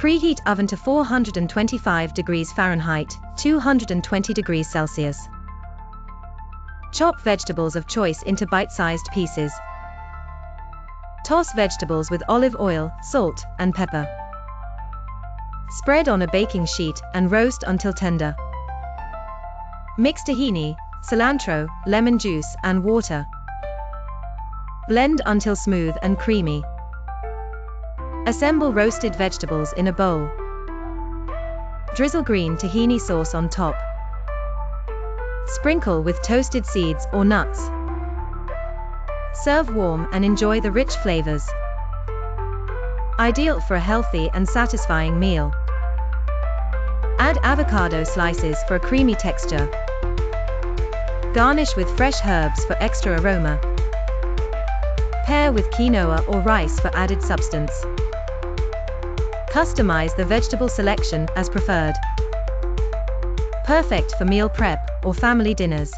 Preheat oven to 425 degrees Fahrenheit, 220 degrees Celsius. Chop vegetables of choice into bite-sized pieces. Toss vegetables with olive oil, salt, and pepper. Spread on a baking sheet and roast until tender. Mix tahini, cilantro, lemon juice, and water. Blend until smooth and creamy. Assemble roasted vegetables in a bowl. Drizzle green tahini sauce on top. Sprinkle with toasted seeds or nuts. Serve warm and enjoy the rich flavors. Ideal for a healthy and satisfying meal. Add avocado slices for a creamy texture. Garnish with fresh herbs for extra aroma. Pair with quinoa or rice for added substance. Customize the vegetable selection as preferred. Perfect for meal prep or family dinners.